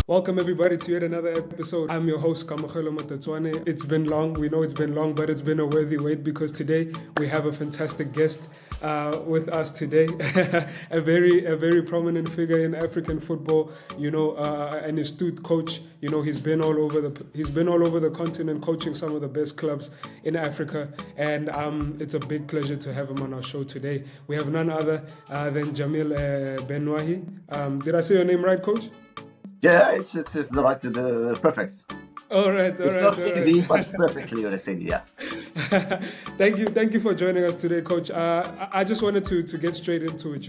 Welcome everybody to yet another episode. I'm your host Kamogelo Motecwane. It's been long. We know it's been long, but it's been a worthy wait because today we have a fantastic guest with us today. a very prominent figure in African football. An astute coach. He's been all over the continent, coaching some of the best clubs in Africa, and it's a big pleasure to have him on our show today. We have none other than Jamil Benouahi. Did I say your name right, Coach? Yeah, it's the perfect. All right. It's not easy, but perfectly you said, yeah. Thank you for joining us today, Coach. I just wanted to get straight into it.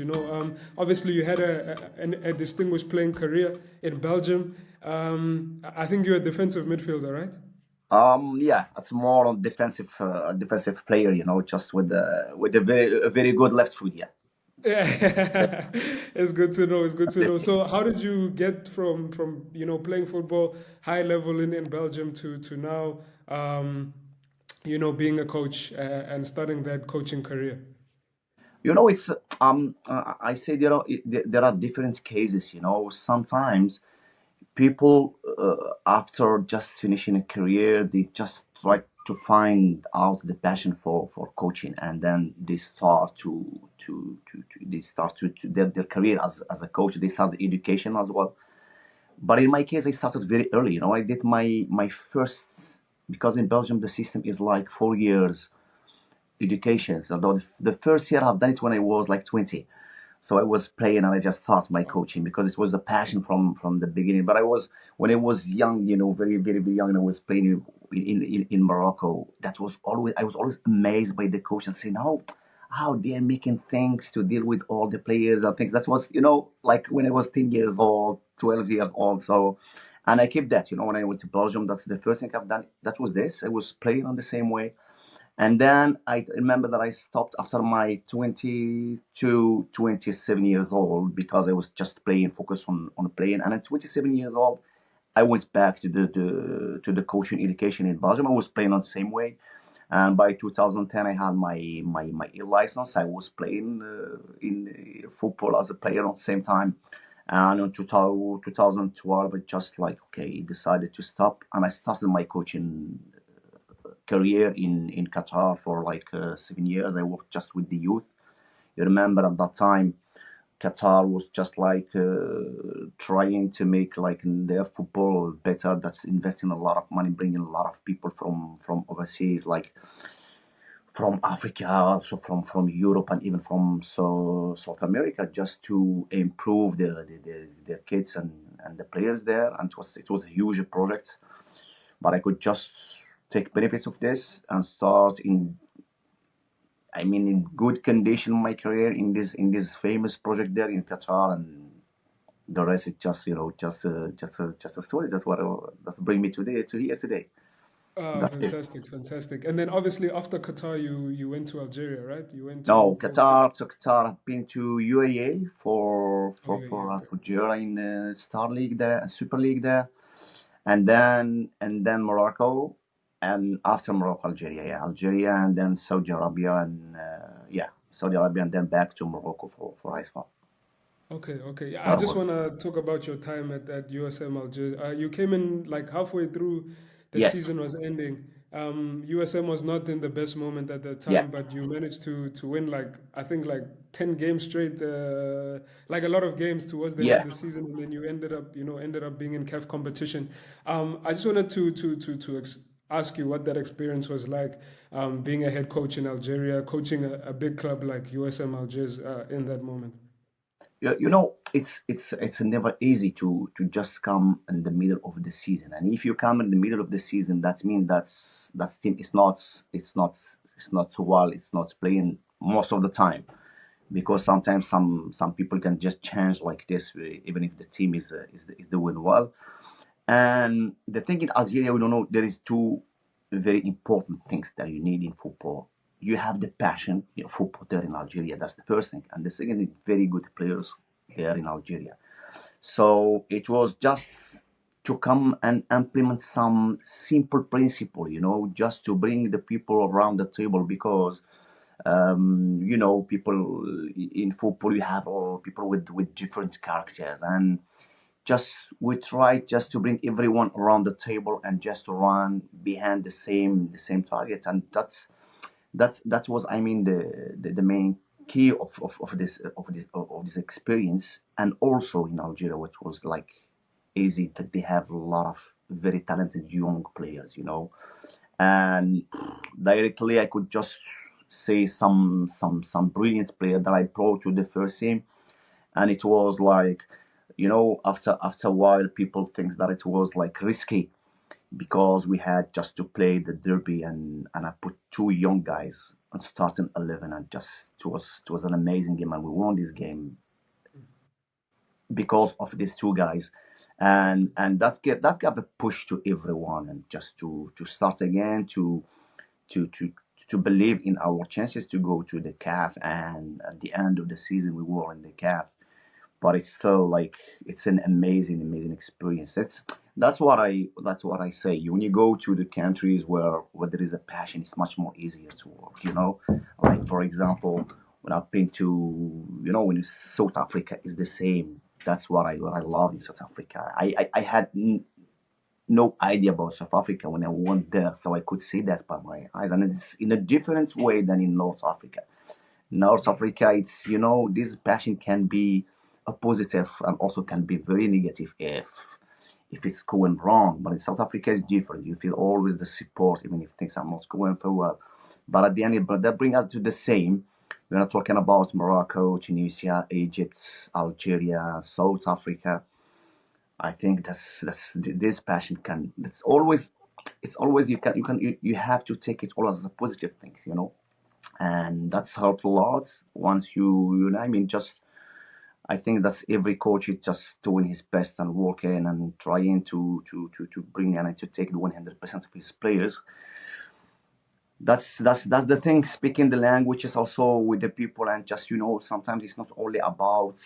Obviously you had a distinguished playing career in Belgium. I think you're a defensive midfielder, right? Yeah, it's more on defensive player, just with a very good left foot, yeah. Yeah, it's good to know. It's good to know. So, how did you get from playing football high level in Belgium to now, being a coach and starting that coaching career? It's I say there are different cases, sometimes people after just finishing a career they just try to find out the passion for coaching, and then they start to their career as a coach. They start the education as well, but in my case I started very early. I did my first, because in Belgium the system is like 4 years education. So the first year I've done it when I was like 20. So I was playing and I just started my coaching because it was the passion from the beginning. But when I was young, very young, and I was playing in Morocco. I was always amazed by the coach and saying how they are making things to deal with all the players and things. That was like when I was 10 years old, 12 years old. So, and I kept that. When I went to Belgium, that's the first thing I've done. That was this. I was playing on the same way. And then I remember that I stopped after my 22, 27 years old because I was just playing, focused on playing. And at 27 years old, I went back to the coaching education in Belgium. I was playing on the same way. And by 2010, I had my E license. I was playing in football as a player at the same time. And in 2012, I just okay, decided to stop. And I started my coaching career in Qatar for 7 years. I worked just with the youth. You remember at that time, Qatar was just trying to make their football better. That's investing a lot of money, bringing a lot of people from overseas, like from Africa, also from Europe, and even from South America, just to improve their kids and the players there. And it was a huge project, but I could just take benefits of this and start in good condition my career in this famous project there in Qatar, and the rest is just a story. That's bring me to here today. That's it. Fantastic. And then obviously after Qatar, you went to Algeria, right? You went No, to Qatar. To Qatar, I've been to UAE for oh, for yeah, for yeah. uh, for Jura in Star League there, Super League there, and then Morocco, and after Morocco, Algeria, and then Saudi Arabia, and Saudi Arabia, and then back to Morocco for ISFA. Okay. Yeah, I That just was want to talk about your time at USM Alger. You came in like halfway through the yes, season was ending. USM was not in the best moment at that yes, time, but you managed to win like I think like 10 games straight, like a lot of games towards the end of yeah. the season, and then you ended up being in CAF competition. I just wanted to ask you what that experience was like, being a head coach in Algeria, coaching a big club like USM Alger's in that moment. It's never easy to just come in the middle of the season, and if you come in the middle of the season, that means that team is not so well. It's not playing most of the time, because sometimes some people can just change like this, even if the team is doing well. And the thing in Algeria, we don't know, there is two very important things that you need in football. You have the passion, football there in Algeria. That's the first thing, and the second is very good players there in Algeria. So it was just to come and implement some simple principle, just to bring the people around the table, because people in football, you have all people with different characters, and just we tried just to bring everyone around the table and just to run behind the same target, and that was, I mean, the main key of this experience. And also in Algeria, which was like easy, that they have a lot of very talented young players, and directly I could just say some brilliant player that I brought to the first team. And it was like, after a while, people think that it was like risky, because we had just to play the derby, and I put two young guys on starting 11, and just it was an amazing game, and we won this game because of these two guys. And that gave a push to everyone, and just to start again, to to to believe in our chances to go to the CAF. And at the end of the season, we were in the CAF. But it's still like, it's an amazing experience. That's what I say. When you go to the countries where there is a passion, it's much more easier to work. Like, for example, when I've been to, when South Africa is the same. That's what I love in South Africa. I had no idea about South Africa when I went there, so I could see that by my eyes, and it's in a different way than in North Africa. North Africa, it's, this passion can be a positive and also can be very negative if it's going wrong. But in South Africa, it's different. You feel always the support, even if things are not going so well. But at the end, but that brings us to the same. We're not talking about Morocco, Tunisia, Egypt, Algeria, South Africa. I think that's this passion can. It's always you have to take it all as a positive things. And that's helped a lot. Once I mean, just, I think that's every coach is just doing his best and working and trying to bring and to take the 100% of his players. That's the thing. Speaking the languages also with the people, and just, sometimes it's not only about,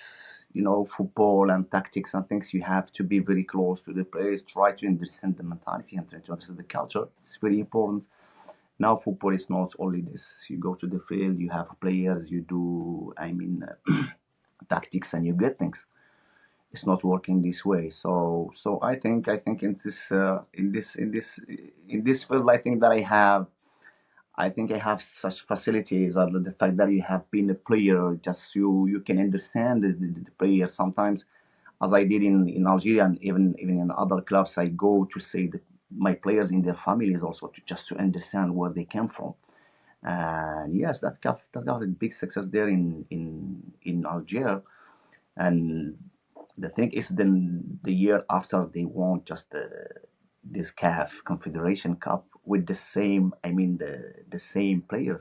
football and tactics and things. You have to be very close to the players, try to understand the mentality and try to understand the culture. It's very important. Now football is not only this. You go to the field, you have players, you do, I mean, tactics, and you get things. It's not working this way. So I think in this field, I think I have such facilities. The fact that you have been a player, just you can understand the player sometimes, as I did in Algeria, and even in other clubs. I go to see my players in their families also, just to understand where they came from. And yes, that got a big success there in Alger. And the thing is, then the year after, they won just this CAF Confederation Cup with the same, I mean, the same players,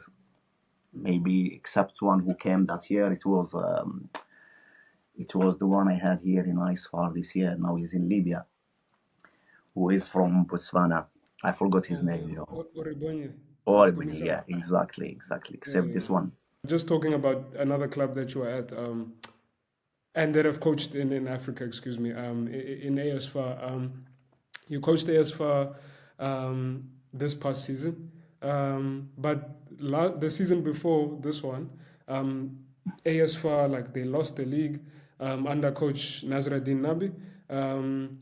maybe except one who came that year. It was the one I had here in ISFAR this year. Now he's in Libya, who is from Botswana. I forgot his name. Oribonye. Oh, Dumisani. yeah, exactly. Yeah, Except yeah. this one. Just talking about another club that you were at, and that have coached in Africa, excuse me, in ASFA. You coached ASFA this past season, but the season before this one, ASFA, like, they lost the league under coach Nazruddin Nabi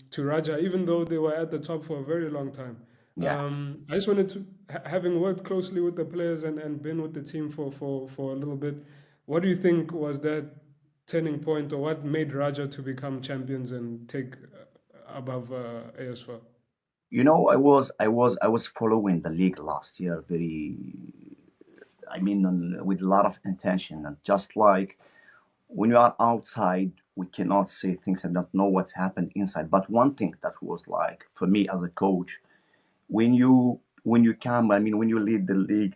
to Raja, even though they were at the top for a very long time. Yeah. I just wanted to, having worked closely with the players and been with the team for a little bit, what do you think was that turning point, or what made Raja to become champions and take above ASFA? I was following the league last year very, I mean, with a lot of intention, and just like, when you are outside, we cannot see things and don't know what's happened inside. But one thing that was like, for me as a coach, when you come, I mean, when you lead the league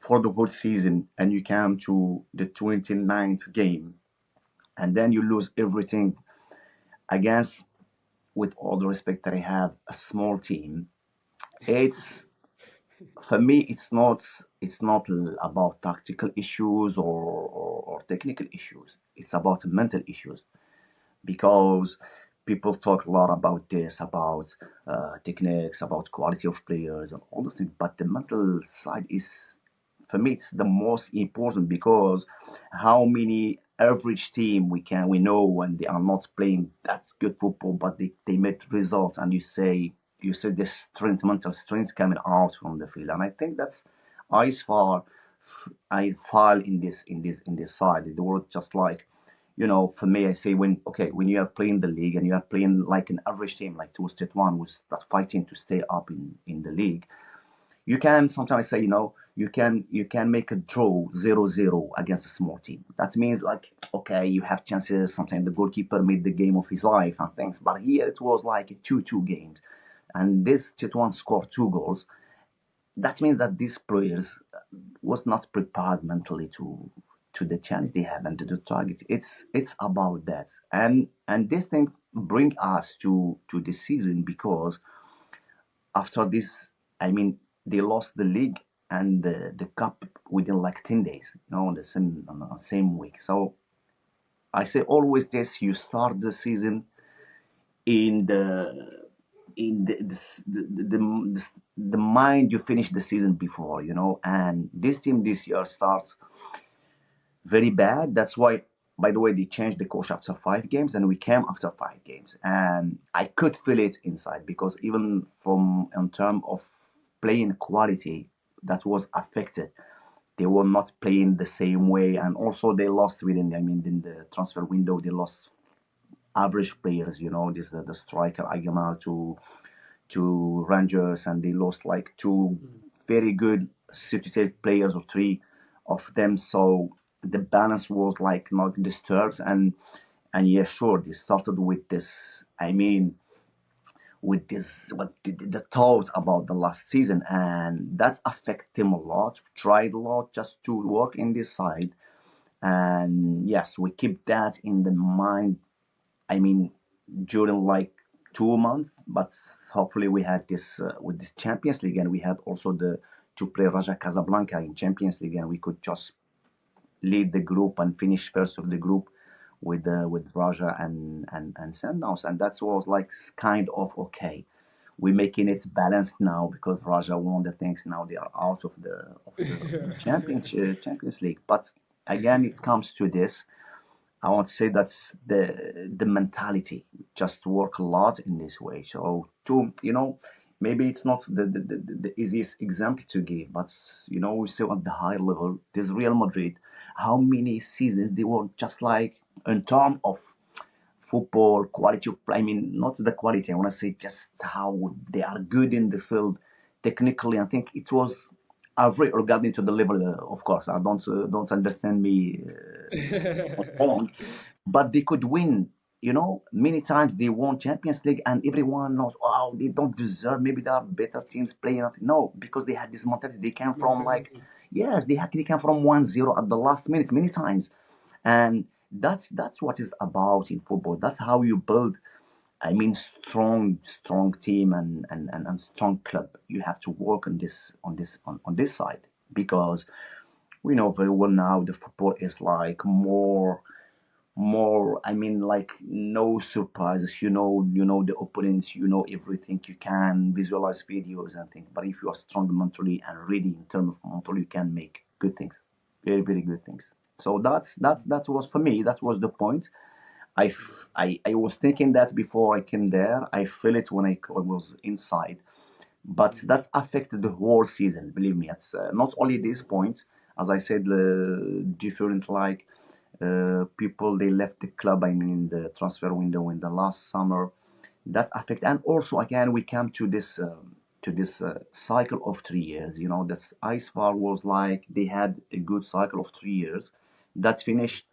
for the whole season, and you come to the 29th game, and then you lose everything against, with all the respect that I have, a small team. It's For me, it's not about tactical issues or technical issues. It's about mental issues, because people talk a lot about this, about techniques, about quality of players and all those things. But the mental side is, for me, it's the most important, because how many average team we know when they are not playing that good football, but they made results, and you say this strength, mental strength coming out from the field, and I think that's I far I fall in this side. The word just like, for me, I say when you are playing the league and you are playing like an average team like Tour State One, who's that fighting to stay up in the league, you can sometimes say, you can make a draw 0-0 against a small team. That means like, okay, you have chances. Sometimes the goalkeeper made the game of his life and things. But here it was like a 2-2 games. And this Tetouan scored 2 goals. That means that these players was not prepared mentally to the challenge they have and to the target. It's about that. And this thing bring us to this season because after this, I mean, they lost the league and the cup within like 10 days, on the same week. So I say always this: you start the season in the mind you finish the season before, and this team this year starts very bad. That's why, by the way, they changed the coach after 5 games, and we came after 5 games, and I could feel it inside because even from in terms of playing quality, that was affected. They were not playing the same way, and also they lost within. I mean, in the transfer window, they lost average players. This the striker Agamal to Rangers, and they lost like two very good substitute players or three of them. So the balance was like not disturbed, and yeah, sure, they started with this. I mean, with this what the thoughts about the last season, and that affected him a lot. Tried a lot just to work in this side, and yes, we keep that in the mind. I mean, during like 2 months, but hopefully we had this with this Champions League, and we had also the to play Raja Casablanca in Champions League, and we could just lead the group and finish first of the group with Raja and Sundowns, and that was like kind of okay. We're making it balanced now because Raja won the things. Now they are out of the Champions League. But again, it comes to this. I want to say that's the mentality. Just work a lot in this way. So maybe it's not the easiest example to give, but we see at the high level, this Real Madrid, how many seasons they were just like in terms of football quality of play. I mean, not the quality. I want to say just how they are good in the field technically. I think it was average regarding to the level. Of course, I don't understand me wrong, but they could win. Many times they won Champions League, and everyone knows, oh, they don't deserve. Maybe there are better teams playing. No, because they had this mentality. They came from like, Mentality. yes, they came from 1-0 at the last minute many times, and that's what it's about in football. That's how you build. I mean, strong team and strong club. You have to work on this side because we know very well now the football is like more. I mean, like no surprises. You know the opponents. You know everything. You can visualize videos and things. But if you are strong mentally and ready in terms of mental, you can make good things, very very good things. So that was for me. That was the point. I was thinking that before I came there. I feel it when I was inside, but that affected the whole season. Believe me, it's not only this point. As I said, different like people they left the club. I mean, in the transfer window in the last summer, that affect. And also again, we come to this cycle of 3 years. That's Icefar was like they had a good cycle of 3 years that finished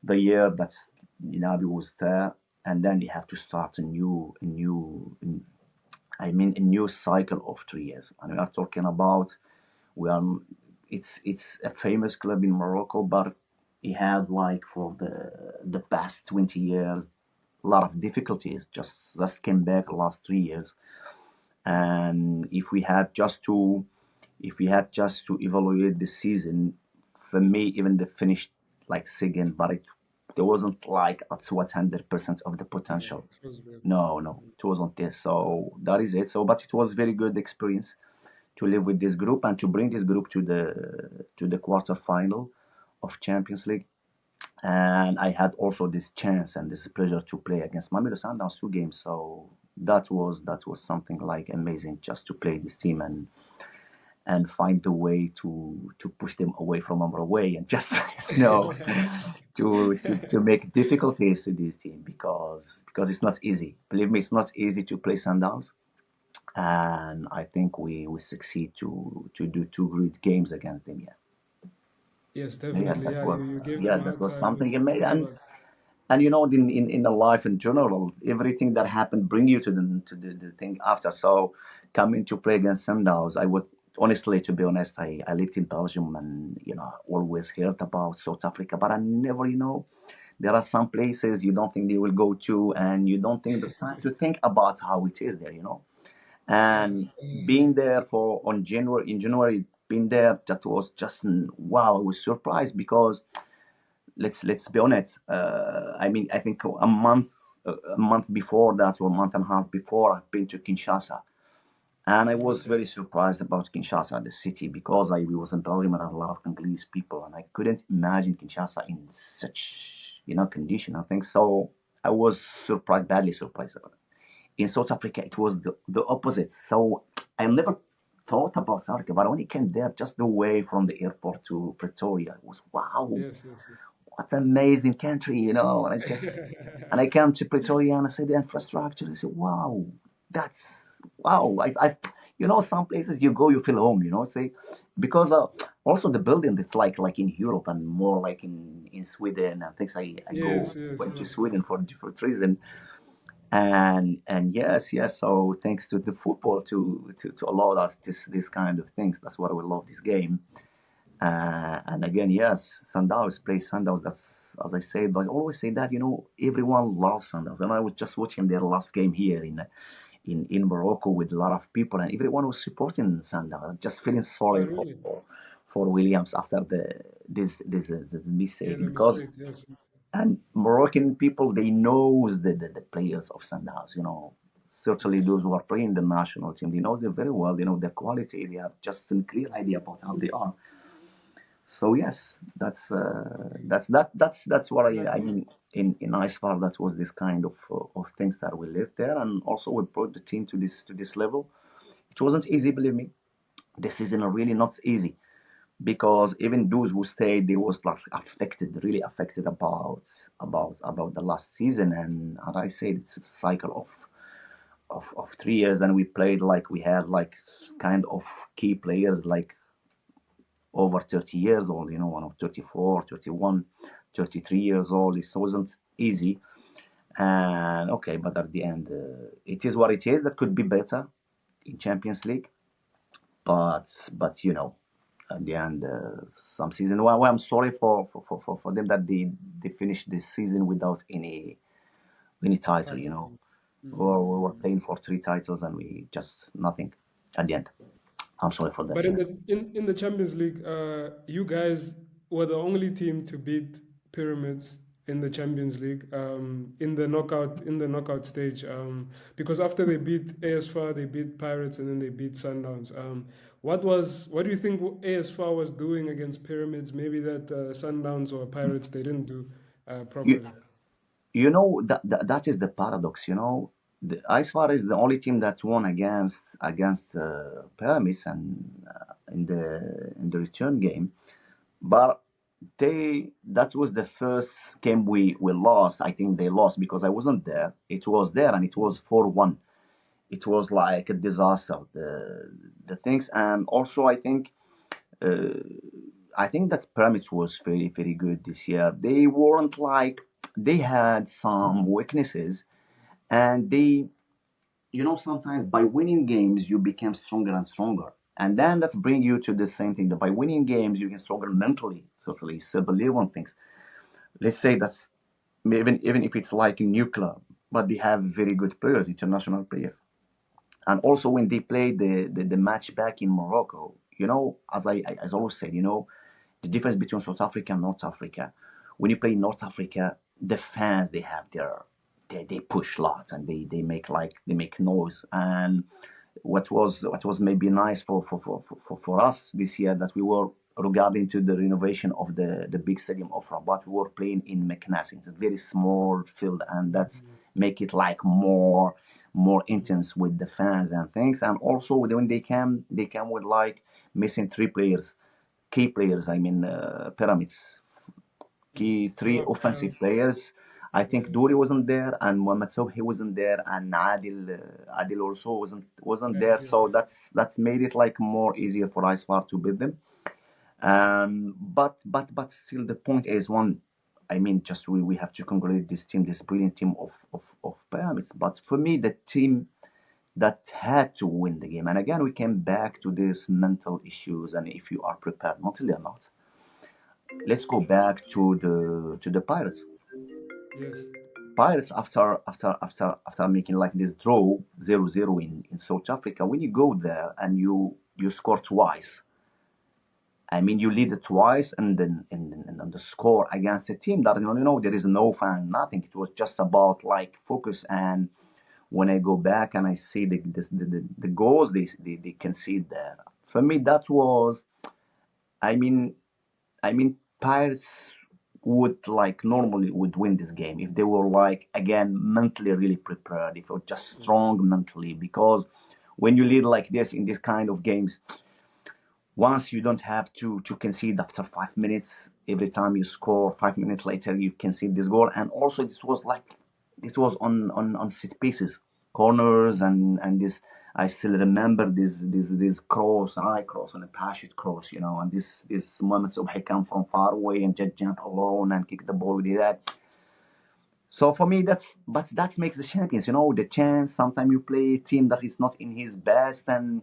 the year that Nabi was there, and then they have to start a new cycle of 3 years. And we are talking about we are it's a famous club in Morocco, but it had like for the past 20 years a lot of difficulties. Just came back the last 3 years, and if we have just to evaluate the season, for me, even they finished like second, but there wasn't like at 100% of the Yeah, potential. it was very. No, no, it wasn't this. So that is it. So, but it was very good experience to live with this group and to bring this group to the quarter final of Champions League. and I had also this chance and this pleasure to play against Mamelodi Sundowns 2 games. So that was something like amazing, just to play this team and find a way to push them away from our way, and just to make difficulties to this team, because it's not easy. Believe me, it's not easy to play Sundowns, and I think we succeed to do 2 great games against them. Yeah. Yes, Yes, definitely. that Yeah, was you gave yeah, them a that hard was time. something I amazing. remember. And in the life in general, everything that happened bring you to the thing after. So coming to play against Sundowns, I would honestly, to be honest, I lived in Belgium, and always heard about South Africa, but I never, there are some places you don't think they will go to, and you don't think the time to think about how it is there. And being there for on January in January, being there, that was just wow. I was surprised because let's be honest. I mean, I think a month before that, or a month and a half before, I've been to Kinshasa, and I was Okay. very surprised about Kinshasa, the city, because I was in Belgium and a lot of Congolese people, and I couldn't imagine Kinshasa in such condition. I think so. I was surprised, badly surprised about it. In South Africa, it was the opposite. So I never thought about South Africa, but when I came there, just the way from the airport to Pretoria, it was wow, Yes, yes, what an amazing country. And I came to Pretoria and I said the infrastructure. I said, wow, that's wow. Some places you go, you feel home. Say, because also the building, it's like in Europe and more like in Sweden and things. I yes, yes, went to yes, Sweden yes. for different reason, and yes, yes. So thanks to the football to allow us this kind of things. That's why we love this game. And again, yes, Sundowns play Sundowns. That's, as I said, but I always say that everyone loves Sundowns. And I was just watching their last game here in Morocco with a lot of people, and everyone was supporting Sundowns. Just feeling Oh, sorry really? for Williams after this Yeah, mistake, the because mistake. Yes. and Moroccan people, they knows the players of Sundowns. Certainly Yes. those who are playing the national team, they know them very well. They know their quality. They have just a clear idea about how they are. So yes, that's what I That, mean in ISFAR. That was this kind of things that we lived there, and also we brought the team to this level. It wasn't easy, believe me. This season are really not easy, because even those who stayed, they was like affected, really affected about the last season. And I said it's a cycle of 3 years, and we played like we had like kind of key players like over 30 years old, one of 34, 31, 33 years old. It wasn't easy. And okay, but at the end, it is what it is. That could be better in Champions League. But at the end, some season. Well, I'm sorry for them that they finished this season without any title. title. Or we were Mm. playing for 3 titles and we just nothing at the end. I'm sorry for that. But in Yeah. the Champions League, you guys were the only team to beat Pyramids in the Champions League in the knockout stage. Because after they beat AS FAR, they beat Pirates, and then they beat Sundowns. What do you think AS FAR was doing against Pyramids? Maybe that Sundowns or Pirates they didn't do You, properly. that is the paradox. The ISFAR is the only team that won against Pyramids and in the return game. But that was the first game we lost. I think they lost because I wasn't there. It was there, and it was 4-1. It was like a disaster. The things, and also uh, I think that Pyramids was very very good this year. They weren't like, they had some weaknesses, and sometimes by winning games you become stronger and stronger, and then that bring you to the same thing, that by winning games you get stronger mentally, socially, so believe on things. Let's say that's even if it's like a new club, but they have very good players, international players. And also when they play the match back in Morocco, as I always said, the difference between South Africa and North Africa. When you play North Africa, the fans, they have they push a lot, and they make noise. And what was maybe nice for us this year, that we were regarding to the renovation of the big stadium of Rabat. We were playing in Meknès. It's a very small field, and that's make it like more intense with the fans and things. And also when they came with like missing three players, key players. I mean, pyramids, key three Oh, offensive players. I yeah, think Douri wasn't there, and Mohamed Sobhi wasn't there, and Adil also wasn't yeah, there. yeah. So that's made it like more easier for Isfar to beat them. But still, the point is one. I mean, just we have to congratulate this team, this brilliant team of Pyramids. But for me, the team that had to win the game, and again, we came back to these mental issues, and if you are prepared mentally or not. Let's go back to the Pirates. Yes. Pirates after making like this draw 0-0 in South Africa. When you go there and you score twice, I mean, you lead twice, and then and the score against a team that there is no fan, nothing. It was just about like focus. And when I go back and I see the goals they concede there, for me that was, I mean, Pirates would like normally would win this game if they were like again mentally really prepared, if they were just strong mentally. Because when you lead like this in this kind of games, once you don't have to concede after 5 minutes. Every time you score, 5 minutes later you concede this goal. And also this was like this was on set pieces, corners, and this. I still remember this cross, high cross, and a parachute cross, and this moments of he come from far away and just jump alone and kick the ball with that. So for me, that makes the champions. The chance. Sometimes you play a team that is not in his best, and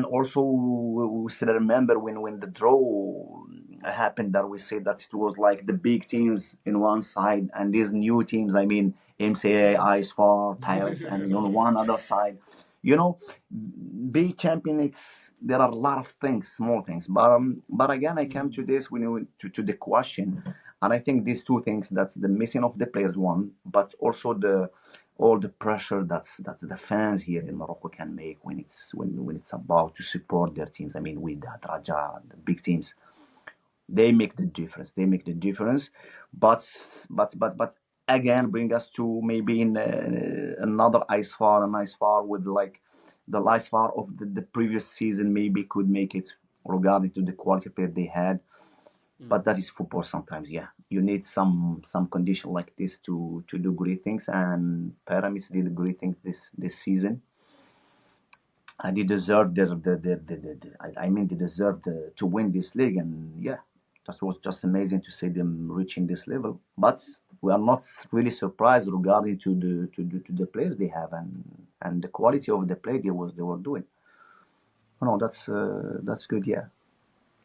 also we still remember when the draw happened, that we said that it was like the big teams in one side and these new teams. I mean, MCA, Yes. ISFAR, Pirates, and on one other side. You know, Be champion. There are a lot of things, small things, but again, I come to this when to the question, and I think these two things, that's the missing of the players one, but also the all the pressure that the fans here in Morocco can make when it's about to support their teams. I mean, with the Raja, the big teams, they make the difference. They make the difference. But but again, bring us to maybe in another an ice far with like the ice far of the previous season maybe could make it regarding to the quality player they had. But that is football sometimes. Yeah, you need some condition like this to do great things, and Pyramids did great things this season. And they deserve I mean, they deserve to win this league. And yeah, that was just amazing to see them reaching this level. But we are not really surprised regarding to the players they have, and the quality of the play they were doing. Oh, no, that's good. Yeah,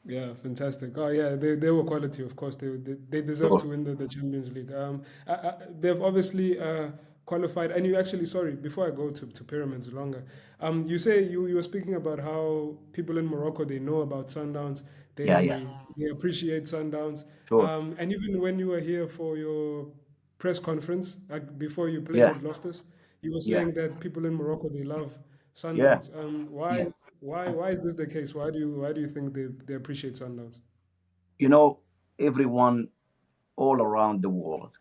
Yeah, fantastic. Oh, yeah, they were quality, of course. They deserve sure. to win the Champions League. They've obviously qualified. And you actually, sorry, before I go to Pyramids longer, you say you were speaking about how people in Morocco, they know about Sundowns, Yeah, yeah, they appreciate Sundowns. sure. And even when you were here for your press conference, like before you played Yeah, at Loftus, you were yeah, saying that people in Morocco, they love yeah, Sundowns. yeah. Why is this the case? Why do you think they appreciate Sundowns? You know, everyone all around the world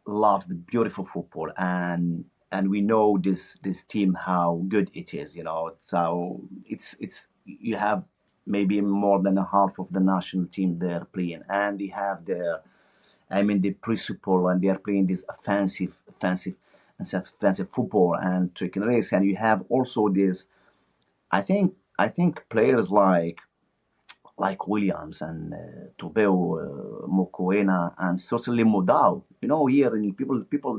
loves the beautiful football, and we know this team how good it is. So it's you have maybe more than a half of the national team there playing, and they have their, I mean, the principle, and they are playing this offensive football and taking risks. And you have also this, I think players like Williams and Tobeo, Mokoena, and certainly Modao. Here in people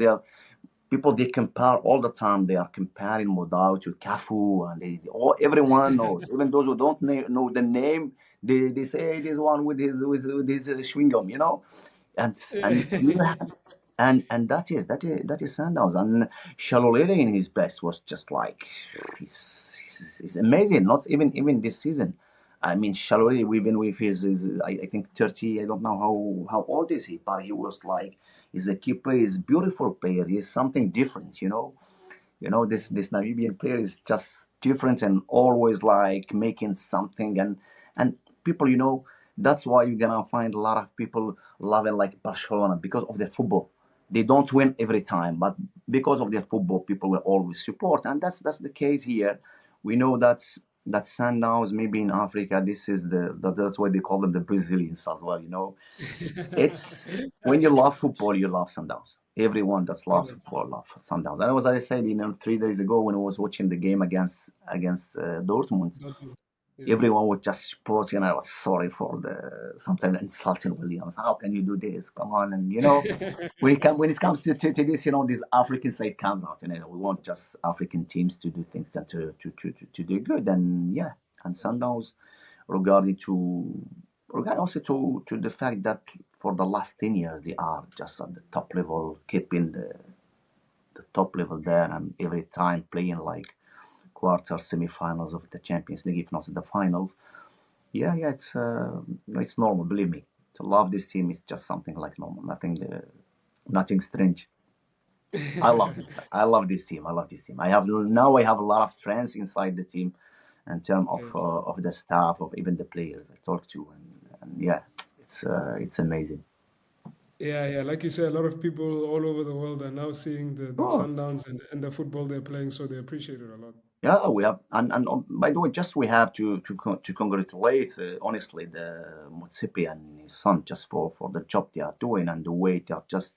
they compare all the time. They are comparing Modao to Cafu, and everyone knows. Even those who don't know the name, they say this one with his chewing gum. And you have, and that is Sundowns. And Shalolere in his best was just like he's amazing. Not even this season. I mean, Shalolere, we've been with his I think 30. I don't know how old is he, but he was like he's a key player. He's a beautiful player. He's something different. This Namibian player is just different and always like making something. And people, that's why you're gonna find a lot of people loving like Barcelona because of their football. They don't win every time, but because of their football, people will always support, and that's the case here. We know that Sundowns, maybe in Africa, this is that's why they call them the Brazilians as well. It's when you love football, you love Sundowns. Everyone that loves Yeah, football loves Sundowns. And as I said, 3 days ago when I was watching the game against Dortmund, Dortmund. Yeah. everyone was just supporting. I was sorry for the sometimes insulting Williams. How can you do this? Come on, and when it comes to this, this African side comes out. We want just African teams to do things and to do good. And yeah, and Sundowns regarding to regarding also to the fact that for the last 10 years they are just at the top level, keeping the top level there, and every time playing like quarter semi-finals of the Champions League, if not the finals. Yeah, yeah, it's normal. Believe me, to love this team is just something like normal. Nothing strange. I love this. I love this team. I love this team. I have a lot of friends inside the team, in terms of Yes. of the staff, of even the players I talk to, and yeah, it's amazing. Yeah, yeah. Like you said, a lot of people all over the world are now seeing the Oh, Sundowns and the football they're playing, so they appreciate it a lot. yeah, we have, and by the way, just we have to congratulate honestly the Motsepe and his son just for the job they are doing and the way they are just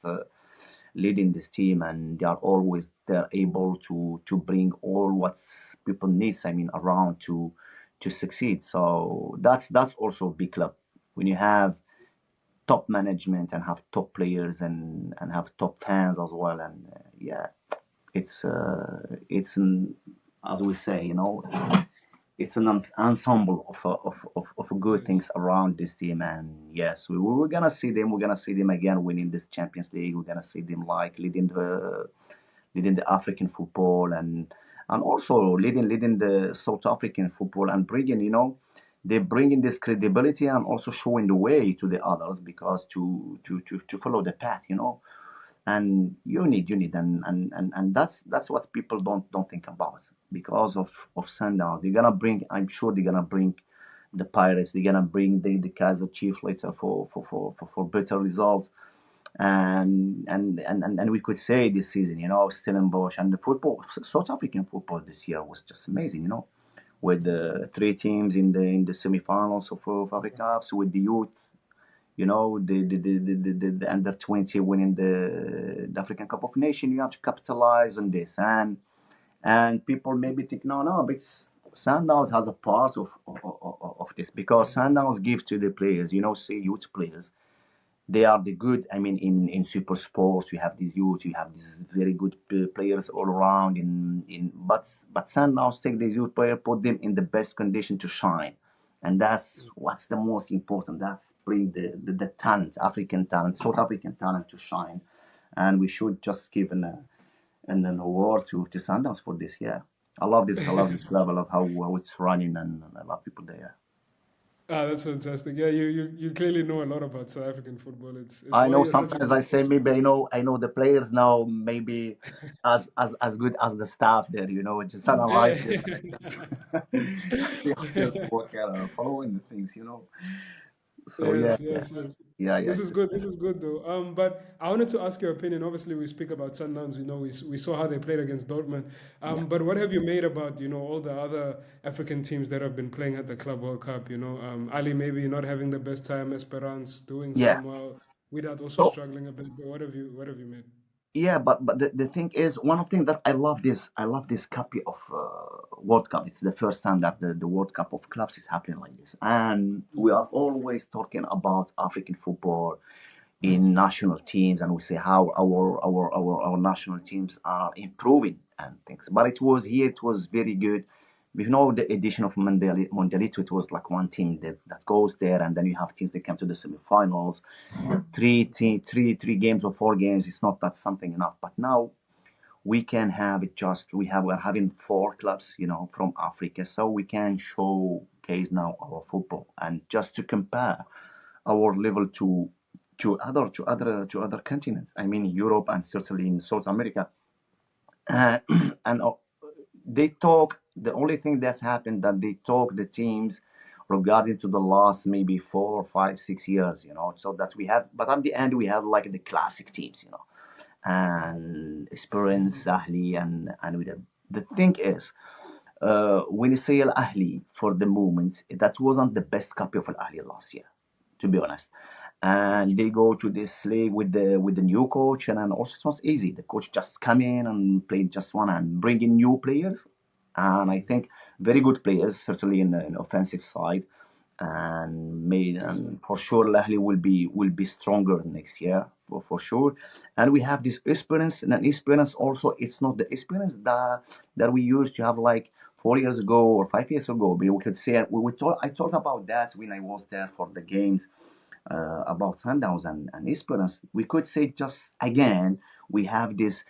leading this team, and they're able to bring all what people needs. I mean, around to succeed. So that's also a big club when you have top management and have top players and have top fans as well. And yeah, it's as we say, it's an ensemble of good things around this team. And yes, we're gonna see them. We're gonna see them again winning this Champions League. We're gonna see them like leading the African football, and also leading the South African football, and bringing they bringing this credibility and also showing the way to the others, because to follow the path, and you need, and that's what people don't think about. Because of Sundowns, they're gonna bring, I'm sure they're gonna bring the Pirates, they're gonna bring the Kaiser Chief later for better results. And we could say this season, Stellenbosch and the football, South African football this year was just amazing, with the three teams in the semi-finals of Africa Cups, with the youth, the under 20 winning the African Cup of Nations. You have to capitalize on this, and people maybe think, no, but Sundowns has a part of this, because Yeah. Sundowns give to the players, say youth players, they are the good. I mean, in super sports, you have these youth, you have these very good players all around. But Sundowns take these youth players, put them in the best condition to shine, and that's what's the most important. That's bring the talent, African talent, South African talent to shine, and we should just give an award to Sundowns for this. Yeah, I love this. I love this club. I love how it's running, and I love people there. Ah, that's fantastic. Yeah, you clearly know a lot about South African football. It's I why know you're such a sometimes good I say coach. maybe I know the players now, maybe as good as the staff there, just analyze it. See how things work out, following the things. So yeah, Yes, yeah, yes, yes. yeah, yeah. This is good. This is good, though. But I wanted to ask your opinion. Obviously, we speak about Sundowns. We know we saw how they played against Dortmund. Yeah. But what have you made about all the other African teams that have been playing at the Club World Cup? Ali maybe not having the best time, Esperance doing Yeah. some well, Without also So struggling a bit. But what have you made? yeah, but the thing is, one of the things that I love this copy of World Cup. It's the first time that the World Cup of clubs is happening like this, and we are always talking about African football in national teams, and we say how our national teams are improving and things. But it was very good. The edition of Mondialito, it was like one team that goes there, and then you have teams that come to the semifinals. Three games or 4 games, it's not that something enough. But now we can have it, just we're having 4 clubs, from Africa, so we can showcase now our football, and just to compare our level to other continents. I mean, Europe, and certainly in South America. Uh, and they talk. The only thing that's happened, that they talk the teams regarding to the last maybe 4, 5, 6 years, So that we have, but at the end we have like the classic teams, and Esperance, Ahli, and with the thing is, when you say Al Ahli for the moment, that wasn't the best copy of Al Ahli last year, to be honest. And they go to this league with the new coach, and then also it was easy. The coach just come in and played just one and bring in new players, and I think very good players, certainly in offensive side, and for sure Al Ahly will be stronger next year for sure. And we have this experience, and an experience also. It's not the experience that we used to have like 4 years ago or 5 years ago. But we could say I talked about that when I was there for the games, about Sundowns and Esperance. We could say just again we have this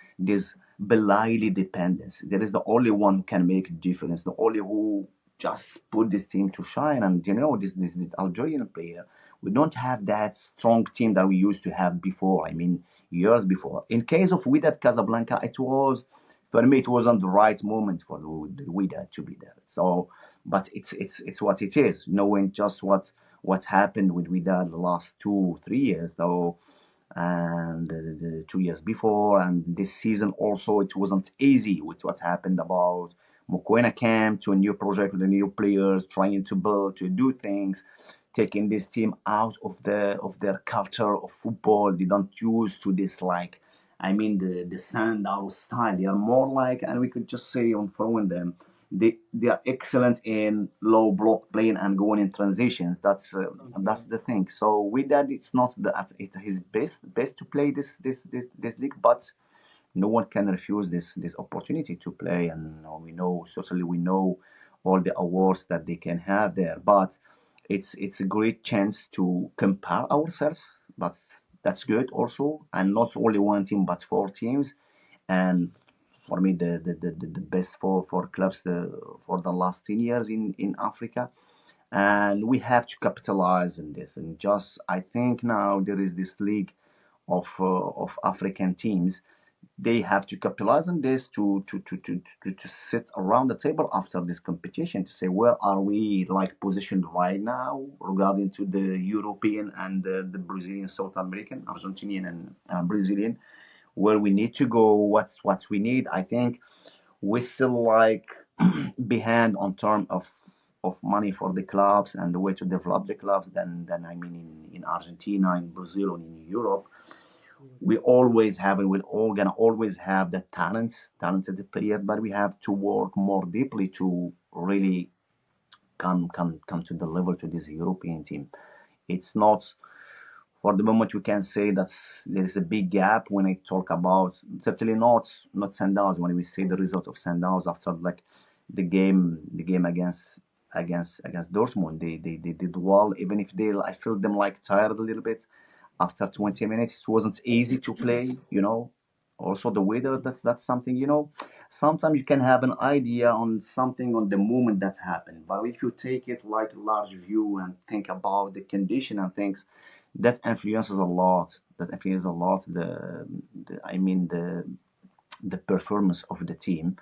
Belaili dependence. There is the only one who can make a difference, the only who just put this team to shine. And this Algerian player, we don't have that strong team that we used to have before. I mean, years before. In case of Wydad Casablanca, it was, for me, it wasn't the right moment for the Wydad to be there. So, but it's what it is. Knowing just what happened with Wydad the last 2 3 years, though, and the 2 years before, and this season also, it wasn't easy with what happened about Mokoena came to a new project with the new players, trying to build, to do things, taking this team out of their culture of football. They don't use to this, like, I mean, the Sandow style. They are more like, and we could just say on following them, they are excellent in low block playing and going in transitions. That's the thing. So with that, it's not at his best to play this league, but no one can refuse this opportunity to play. And we know, certainly we know all the awards that they can have there, but it's a great chance to compare ourselves. That's good also, and not only one team but four teams. And for me, the best four clubs for the last 10 years in Africa. And we have to capitalize on this. And just, I think now there is this league of African teams. They have to capitalize on this to sit around the table after this competition to say where are we like positioned right now regarding to the European and the Brazilian, South American, Argentinian, and Brazilian, where we need to go, what we need. I think we still like behind on terms of money for the clubs and the way to develop the clubs than I mean in Argentina, in Brazil, and in Europe. We always have, and we're all gonna always have the talented player, but we have to work more deeply to really come to the level to this European team. It's not, for the moment we can say that there is a big gap when I talk about, certainly not Sundowns, when we see the result of Sundowns after like the game against Dortmund. They did well, even if I feel them like tired a little bit after 20 minutes. It wasn't easy to play. Also the weather, that's something. Sometimes you can have an idea on something on the moment that happened, but if you take it like a large view and think about the condition and things, that influences a lot. That influences a lot the I mean the performance of the team.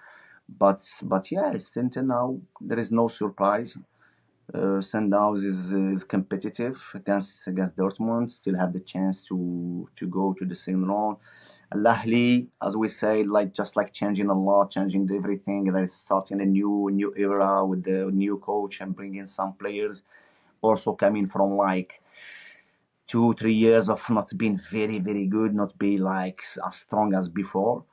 But yeah, until now there is no surprise. Sundowns is competitive against Dortmund. Still have the chance to go to the second round. Al Ahly, as we say, like just like changing a lot, changing everything. They're starting a new era with the new coach and bringing some players. Also coming from like 2 3 years of not being very good, not be like as strong as before.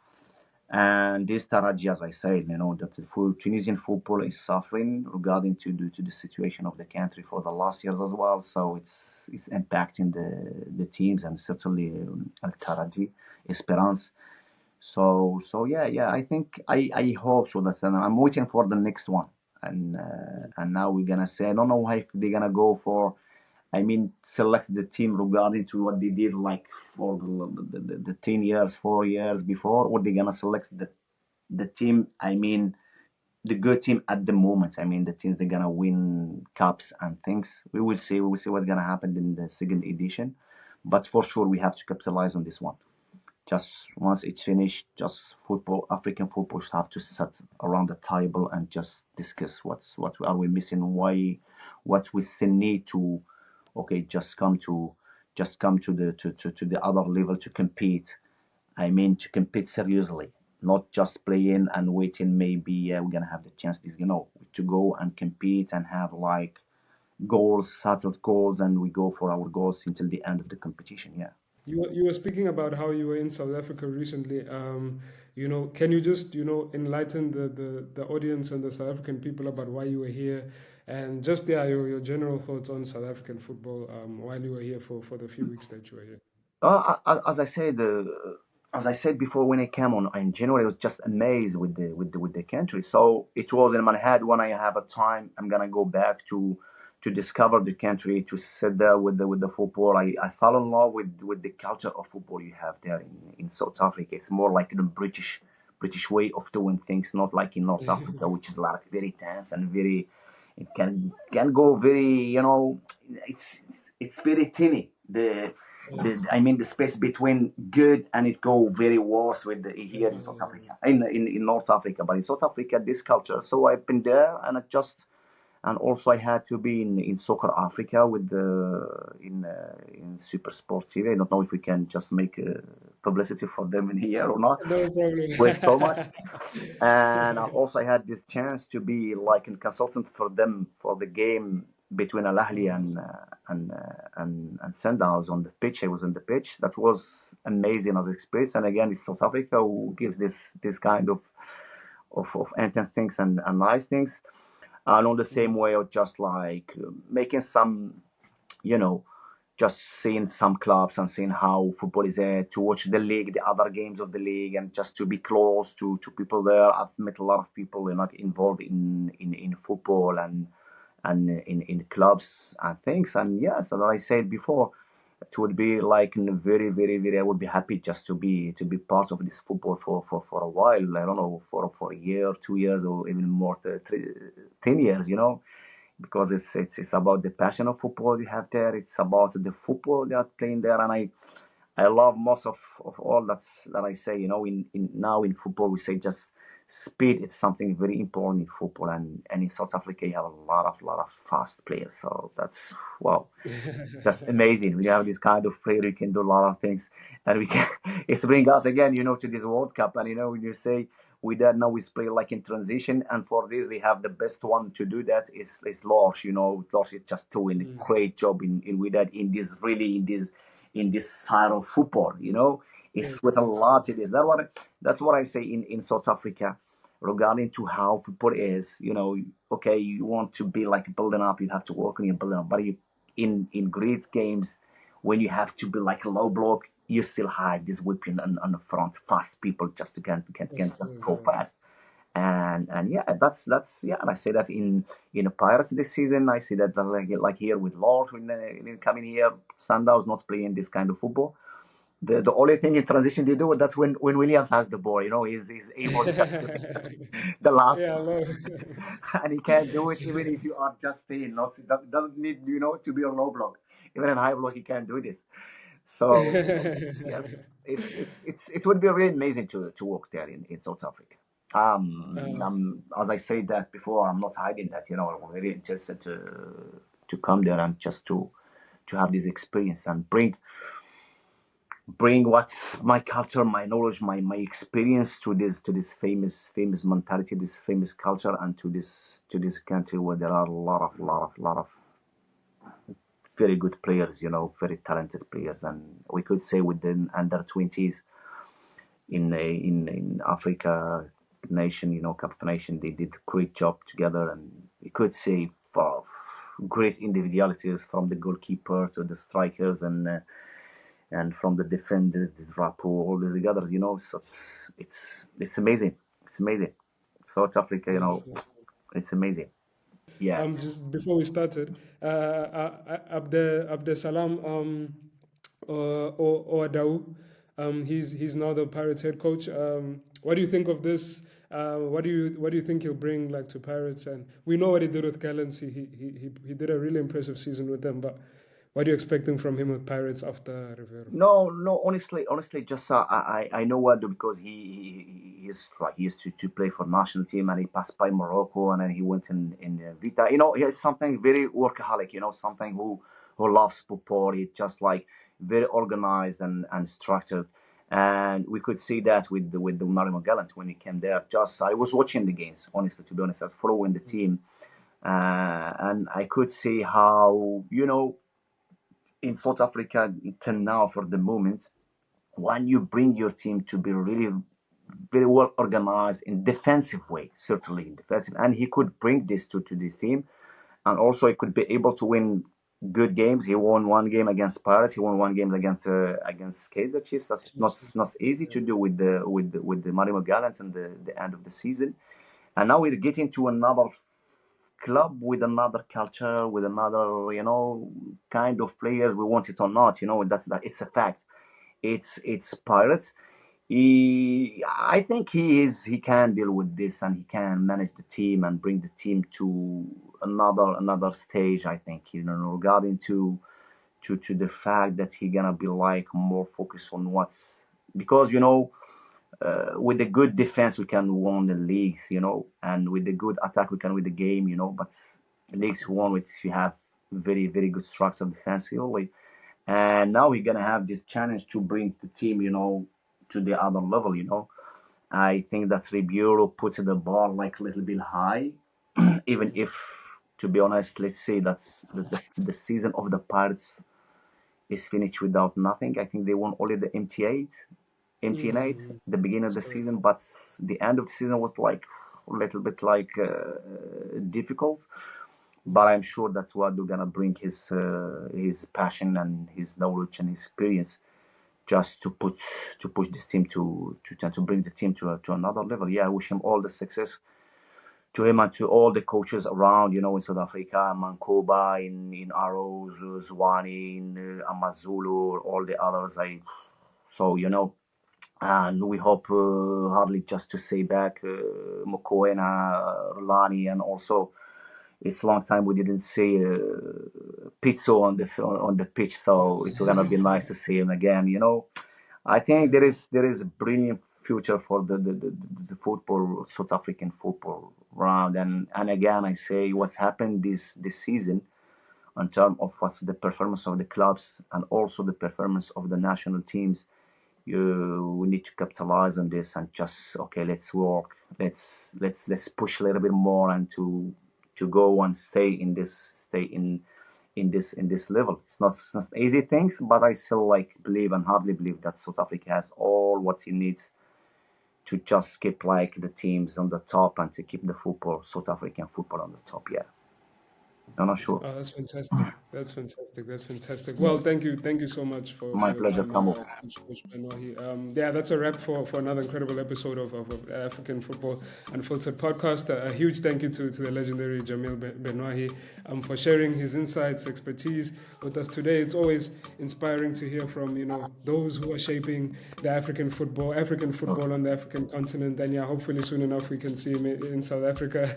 And this Taraji, as I said, that the Tunisian football is suffering regarding to the situation of the country for the last years as well. So it's impacting the teams, and certainly Al Taraji, Esperance. So yeah. I think I hope so. And I'm waiting for the next one. And now we're gonna say, I don't know if they're gonna go for, I mean, select the team regarding to what they did like for the 10 years, 4 years before, or they're gonna select the team. I mean, the good team at the moment. I mean, the teams they're gonna win cups and things. We will see. We will see what's gonna happen in the second edition. But for sure, we have to capitalize on this one. Just once it's finished, just football, African football should have to sit around the table and just discuss what are we missing, what we still need to, okay, just come to the other level to compete. I mean, to compete seriously, not just playing and waiting. Maybe we're gonna have the chance. To go and compete and have like goals, settled goals, and we go for our goals until the end of the competition. Yeah. You were speaking about how you were in South Africa recently. Can you just enlighten the audience and the South African people about why you were here, and just your general thoughts on South African football while you were here for the few weeks that you were here. As I said, as I said before, when I came on in January, I was just amazed with the country. So it was in my head, when I have a time, I'm gonna go back to discover the country, to sit there with the football. I fell in love with the culture of football you have there in South Africa. It's more like the British way of doing things, not like in North Africa, which is like very tense and very, it can go very, it's very tiny. I mean, the space between good and it go very worse with here in South Africa, in North Africa. But in South Africa, this culture. So I've been there, and also I had to be in Soccer Africa with the in Super Sports TV. I don't know if we can just make publicity for them in here or not. No problem. With Thomas, and also I had this chance to be like a consultant for them for the game between Al Ahly and Sundowns on the pitch. I was on the pitch. That was amazing as experience. And again, it's South Africa who gives this kind of intense things and nice things. And on the same way of just like making some, you know, just seeing some clubs and seeing how football is there, to watch the league, the other games of the league, and just to be close to people there. I've met a lot of people involved in football and in clubs and things. And yes, as I said before, it would be like very, very, very. I would be happy just to be part of this football for a while. I don't know, for a year, 2 years, or even more, 10 years. Because it's about the passion of football you have there. It's about the football they are playing there, and I love most of all that I say. Now in football we say just speed. It's something very important in football, and in South Africa you have a lot of fast players. So that's wow, that's amazing. We have this kind of player who can do a lot of things, and we can. It's bring us again, to this World Cup, and when you say we that now we play like in transition, and for this they have the best one to do that is Lars. Lars is just doing a great job in with that in this really in this side of football. It's Yes, with a yes, lot. yes. It is that's what I say in South Africa regarding to how football is. Okay, you want to be like building up, you have to work on your building up, but in great games, when you have to be like a low block, you still have this whipping on the front, fast people just can Of just course, go fast. And yeah, that's yeah. And I say that in the Pirates this season, I see that like here with Lord when coming here, Sundowns not playing this kind of football. The only thing in transition they do, that's when Williams has the ball. He's able just to hit the last yeah, I pass, love. and he can do it even if you are just staying. Not that doesn't need to be a low block. Even in high block, he can do this. So yes, it would be really amazing to work there in South Africa. As I said that before, I'm not hiding that. I'm very interested to come there and just to have this experience and bring what's my culture, my knowledge, my experience to this famous mentality, this famous culture, and to this country where there are a lot of very good players, very talented players, and we could say within under 20s in Africa nation, Cup of Nation, they did a great job together, and we could say for great individualities from the goalkeeper to the strikers and from the defenders, the Rapo, all these others, so it's amazing. It's amazing. South Africa, Yes, yes. it's amazing. Yes. Just before we started, Abdesalam Ouaddou, he's now the Pirates head coach. What do you think of this? What do you think he'll bring like to Pirates? And we know what he did with Gallants. He did a really impressive season with them. But What are you expecting from him with Pirates after Rivero? No. Honestly, just I know Waldo because he used to play for national team, and he passed by Morocco, and then he went in Vita. He's something very workaholic. Something who loves football. He's just like very organized and structured, and we could see that with the Marimo Gallant when he came there. Just I was watching the games, honestly, to be honest, I was following the team, and I could see how in South Africa till now for the moment, when you bring your team to be really very well organized in defensive way, certainly in defensive, and he could bring this to this team, and also he could be able to win good games. He won one game against Pirates. He won one game against Kaizer Chiefs. That's not easy to do with the Marimo Gallants and the end of the season. And now we're getting to another club with another culture, with another kind of players. We want it or not, that it's a fact. It's Pirates. I think he can deal with this, and he can manage the team and bring the team to another stage. I think regarding to the fact that he gonna be like more focused on what's because with a good defense we can win the leagues, and with a good attack we can win the game, but leagues won with you have very very good structure defensively, and now we're gonna have this challenge to bring the team, to the other level. I think that Ribeiro puts the bar like a little bit high, even if, to be honest, let's say that's the season of the Pirates is finished without nothing. I think they won only the MT8, the beginning of the season, but the end of the season was like a little bit like difficult. But I'm sure that's what they're gonna bring his passion and his knowledge and experience just to push this team to bring the team to another level. Yeah, I wish him all the success to him and to all the coaches around, in South Africa, Mankoba, in Arrows, Zwane, in Amazulu, all the others. And we hope hardly just to say back Mokoena, Rulani, and also it's a long time we didn't see Pizzo on the pitch, so it's gonna be nice to see him again. I think there is a brilliant future for the football, South African football round, and again I say what's happened this season in terms of what's the performance of the clubs and also the performance of the national teams. We need to capitalize on this and just let's work, let's push a little bit more and to go and stay in this level. It's not easy things, but I still believe and hardly believe that South Africa has all what it needs to just keep the teams on the top and to keep the South African football on the top. Yeah, I'm not sure. Oh, that's fantastic. That's fantastic. That's fantastic. Well, thank you so much for My your pleasure, time, Kamo. Coach Benouahi. Yeah, that's a wrap for another incredible episode of African Football Unfiltered podcast. A huge thank you to the legendary Jamil Benouahi for sharing his insights, expertise with us today. It's always inspiring to hear from those who are shaping the African football on the African continent. And yeah, hopefully soon enough we can see him in South Africa.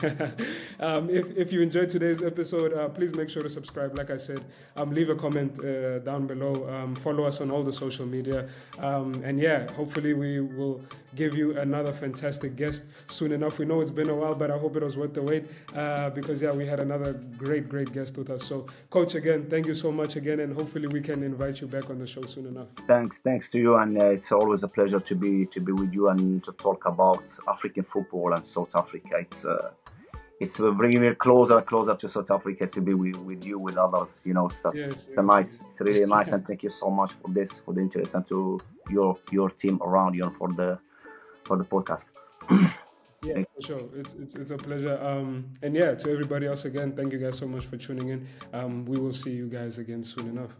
If you enjoyed today's episode, please make sure to subscribe. Like I said, leave a comment down below. Follow us on all the social media. And yeah, hopefully we will give you another fantastic guest soon enough. We know it's been a while, but I hope it was worth the wait because yeah, we had another great guest with us. So Coach, again, thank you so much again, and hopefully we can invite you back on the show soon enough. Thanks to you, and it's always a pleasure to be with you and to talk about African football and South Africa. It's bringing me closer to South Africa to be with you, with others. It's really nice, and thank you so much for the interest, and to your team around you for the podcast. Yeah, for sure. It's a pleasure. And yeah, to everybody else again, thank you guys so much for tuning in. We will see you guys again soon enough.